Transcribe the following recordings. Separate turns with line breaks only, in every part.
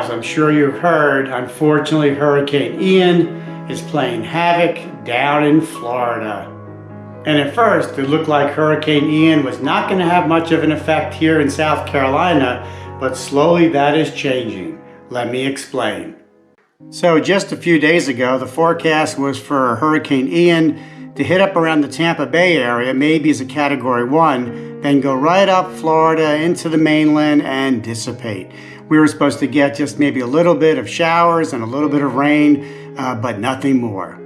as I'm sure you've heard, unfortunately Hurricane Ian is playing havoc down in Florida. And at first it looked like Hurricane Ian was not going to have much of an effect here in South Carolina, but slowly that is changing. Let me explain. So just a few days ago, the forecast was for Hurricane Ian to hit up around the Tampa Bay area, maybe as a Category 1, then go right up Florida into the mainland and dissipate. We were supposed to get just maybe a little bit of showers and a little bit of rain, but nothing more.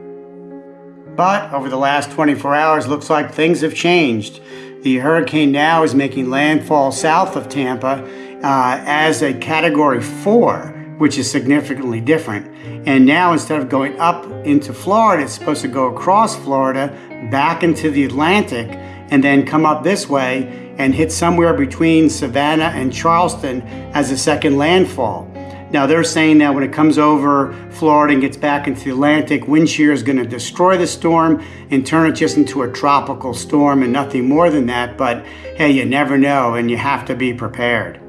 But over the last 24 hours, looks like things have changed. The hurricane now is making landfall south of Tampa as a Category 4, which is significantly different. And now instead of going up into Florida, it's supposed to go across Florida, back into the Atlantic, and then come up this way and hit somewhere between Savannah and Charleston as a second landfall. Now they're saying that when it comes over Florida and gets back into the Atlantic, wind shear is going to destroy the storm and turn it just into a tropical storm and nothing more than that. But hey, you never know, and you have to be prepared.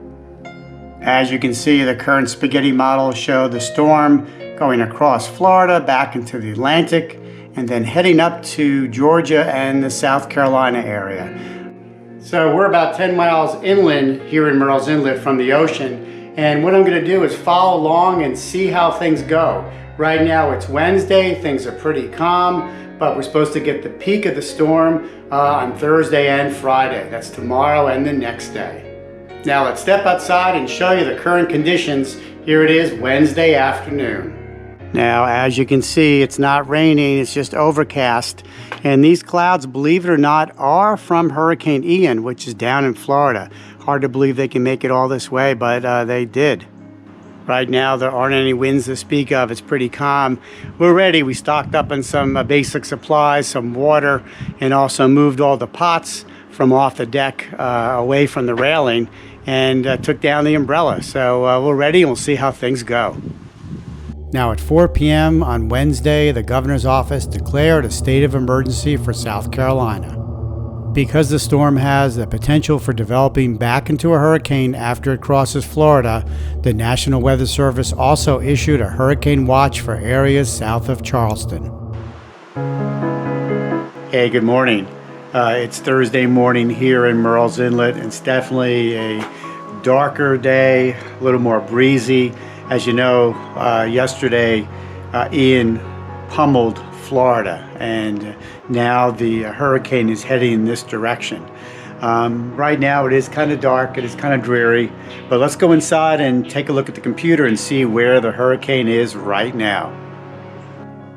As you can see, the current spaghetti models show the storm going across Florida, back into the Atlantic, and then heading up to Georgia and the South Carolina area. So we're about 10 miles inland here in Murrells Inlet from the ocean, and what I'm going to do is follow along and see how things go. Right now it's Wednesday, things are pretty calm, but we're supposed to get the peak of the storm on Thursday and Friday. That's tomorrow and the next day. Now let's step outside and show you the current conditions. Here it is Wednesday afternoon. Now as you can see, it's not raining, it's just overcast. And these clouds, believe it or not, are from Hurricane Ian, which is down in Florida. Hard to believe they can make it all this way, but they did. Right now there aren't any winds to speak of, it's pretty calm. We're ready, we stocked up on some basic supplies, some water, and also moved all the pots from off the deck away from the railing and took down the umbrella. So we're ready and we'll see how things go. Now at 4 p.m. on Wednesday, the governor's office declared a state of emergency for South Carolina. Because the storm has the potential for developing back into a hurricane after it crosses Florida, the National Weather Service also issued a hurricane watch for areas south of Charleston. Hey, good morning. It's Thursday morning here in Murrells Inlet. It's definitely a darker day, a little more breezy. As you know, yesterday Ian pummeled Florida, and now the hurricane is heading in this direction. Right now it is kind of dark, it is kind of dreary, but let's go inside and take a look at the computer and see where the hurricane is right now.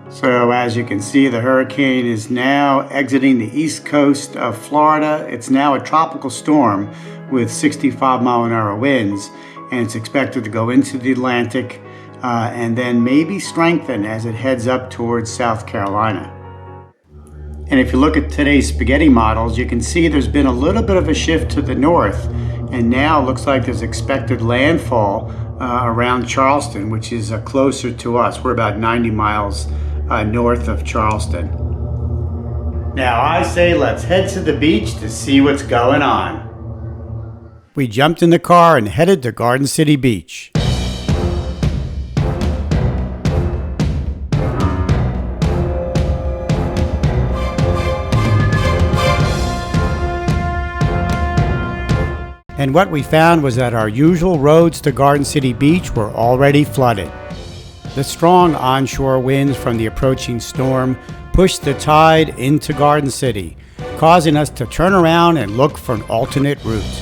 So as you can see, the hurricane is now exiting the east coast of Florida. It's now a tropical storm with 65-mile-an-hour winds, and it's expected to go into the Atlantic and then maybe strengthen as it heads up towards South Carolina. And if you look at today's spaghetti models, you can see there's been a little bit of a shift to the north, and now it looks like there's expected landfall around Charleston, which is closer to us. We're about 90 miles north of Charleston. Now I say let's head to the beach to see what's going on. We jumped in the car and headed to Garden City Beach. And what we found was that our usual roads to Garden City Beach were already flooded. The strong onshore winds from the approaching storm pushed the tide into Garden City, causing us to turn around and look for an alternate route.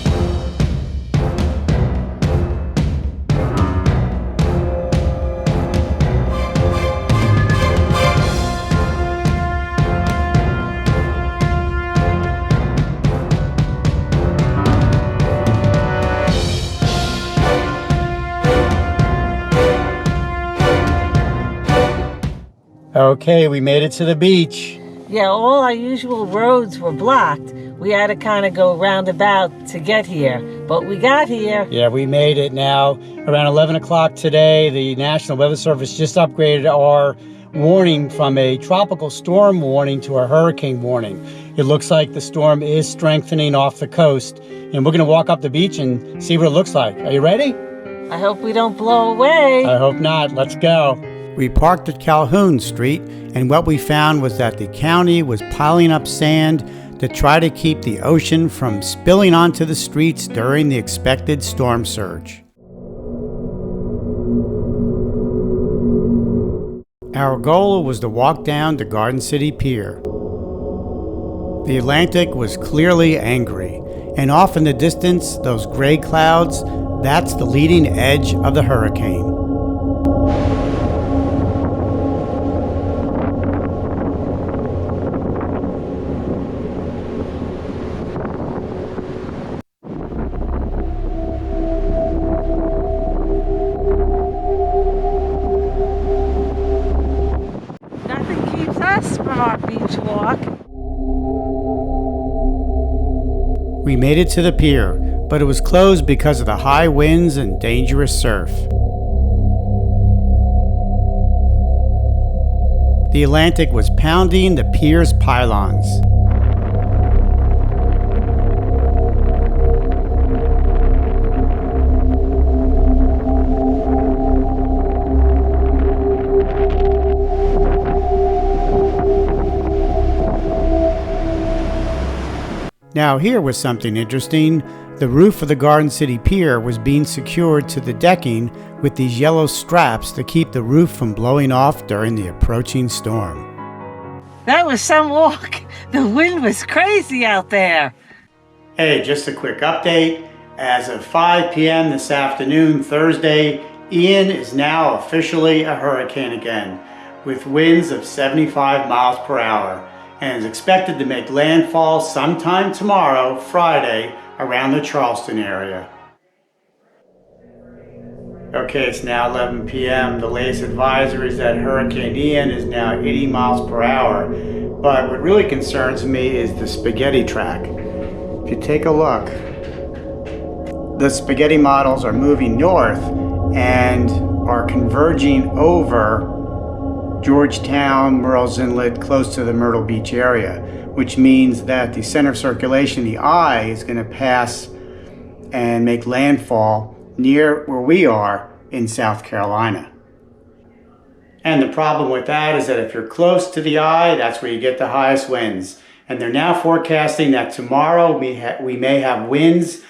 Okay, we made it to the beach.
Yeah, all our usual roads were blocked. We had to kind of go roundabout to get here, but we got here.
Yeah, we made it now. Around 11 o'clock today, the National Weather Service just upgraded our warning from a tropical storm warning to a hurricane warning. It looks like the storm is strengthening off the coast, and we're going to walk up the beach and see what it looks like. Are you ready?
I hope we don't blow away.
I hope not. Let's go. We parked at Calhoun Street, and what we found was that the county was piling up sand to try to keep the ocean from spilling onto the streets during the expected storm surge. Our goal was to walk down to Garden City Pier. The Atlantic was clearly angry, and off in the distance, those gray clouds, that's the leading edge of the hurricane.
Nothing keeps us from our beach walk.
We made it to the pier, but it was closed because of the high winds and dangerous surf. The Atlantic was pounding the pier's pylons. Now here was something interesting. The roof of the Garden City Pier was being secured to the decking with these yellow straps to keep the roof from blowing off during the approaching storm.
That was some walk. The wind was crazy out there.
Hey, just a quick update. As of 5 p.m. this afternoon, Thursday, Ian is now officially a hurricane again, with winds of 75 miles per hour, and is expected to make landfall sometime tomorrow, Friday, around the Charleston area. Okay, it's now 11 p.m. The latest advisory is that Hurricane Ian is now 80 miles per hour. But what really concerns me is the spaghetti track. If you take a look, the spaghetti models are moving north and are converging over Georgetown, Murrells Inlet, close to the Myrtle Beach area, which means that the center of circulation, the eye, is going to pass and make landfall near where we are in South Carolina. And the problem with that is that if you're close to the eye, that's where you get the highest winds. And they're now forecasting that tomorrow we may have winds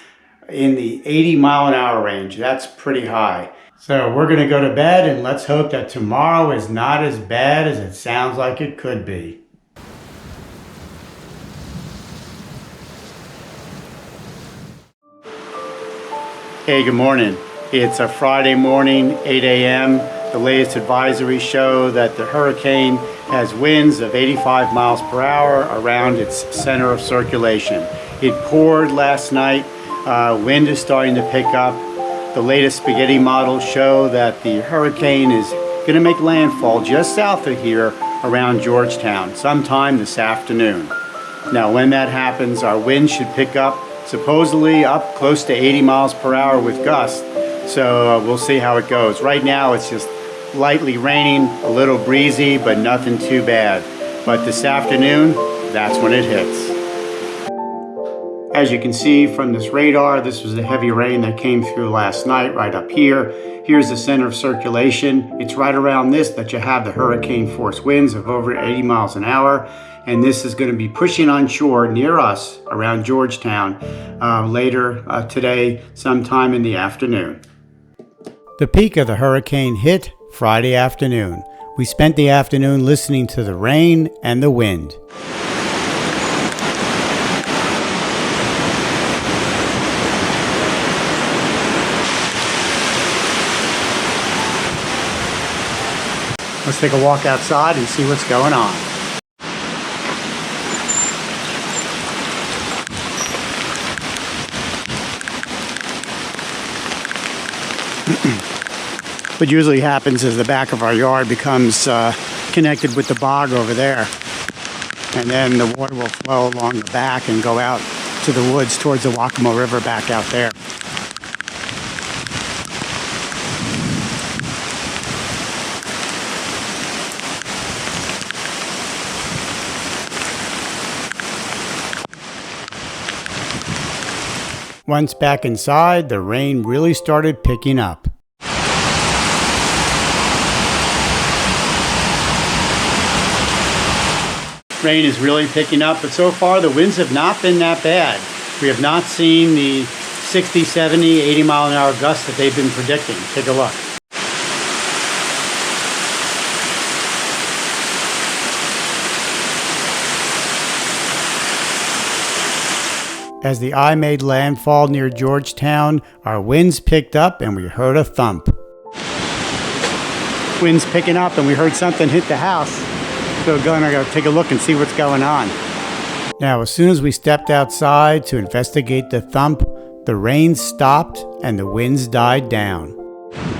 in the 80 mile an hour range. That's pretty high. So we're going to go to bed and let's hope that tomorrow is not as bad as it sounds like it could be. Hey, good morning. It's a Friday morning, 8 a.m. The latest advisories show that the hurricane has winds of 85 miles per hour around its center of circulation. It poured last night. Wind is starting to pick up. The latest spaghetti models show that the hurricane is going to make landfall just south of here around Georgetown sometime this afternoon. Now, when that happens, our winds should pick up, supposedly up close to 80 miles per hour with gusts. So we'll see how it goes. Right now, it's just lightly raining, a little breezy, but nothing too bad. But this afternoon, that's when it hits. As you can see from this radar, this was the heavy rain that came through last night right up here. Here's the center of circulation. It's right around this that you have the hurricane force winds of over 80 miles an hour. And this is going to be pushing on shore near us around Georgetown later today, sometime in the afternoon. The peak of the hurricane hit Friday afternoon. We spent the afternoon listening to the rain and the wind. Let's take a walk outside and see what's going on. What usually happens is the back of our yard becomes connected with the bog over there. And then the water will flow along the back and go out to the woods towards the Waccamaw River back out there. Once back inside, the rain really started picking up. Rain is really picking up, but so far the winds have not been that bad. We have not seen the 60, 70, 80 mile an hour gusts that they've been predicting. Take a look. As the eye made landfall near Georgetown, our winds picked up and we heard a thump. Winds picking up and we heard something hit the house. So I gotta take a look and see what's going on. Now, as soon as we stepped outside to investigate the thump, the rain stopped and the winds died down.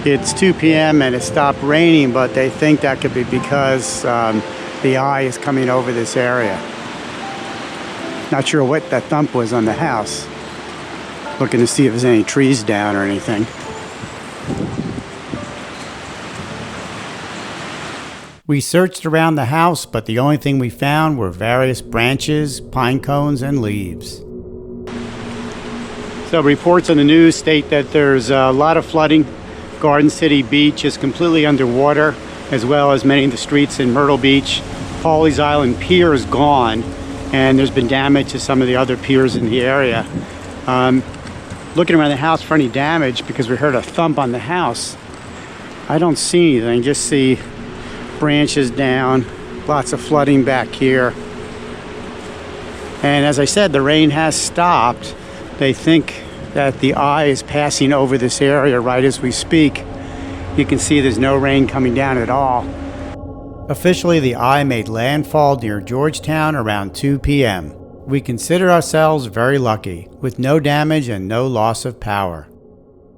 It's 2 p.m. and it stopped raining, but they think that could be because the eye is coming over this area. Not sure what that thump was on the house. Looking to see if there's any trees down or anything. We searched around the house, but the only thing we found were various branches, pine cones, and leaves. So reports on the news state that there's a lot of flooding. Garden City Beach is completely underwater, as well as many of the streets in Myrtle Beach. Pawleys Island Pier is gone, and there's been damage to some of the other piers in the area. Looking around the house for any damage, because we heard a thump on the house. I don't see anything, just see branches down, lots of flooding back here. And as I said, the rain has stopped. They think that the eye is passing over this area right as we speak. You can see there's no rain coming down at all. Officially, the eye made landfall near Georgetown around 2 p.m. We consider ourselves very lucky, with no damage and no loss of power.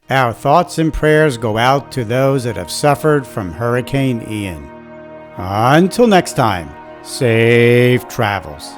Our thoughts and prayers go out to those that have suffered from Hurricane Ian. Until next time, safe travels.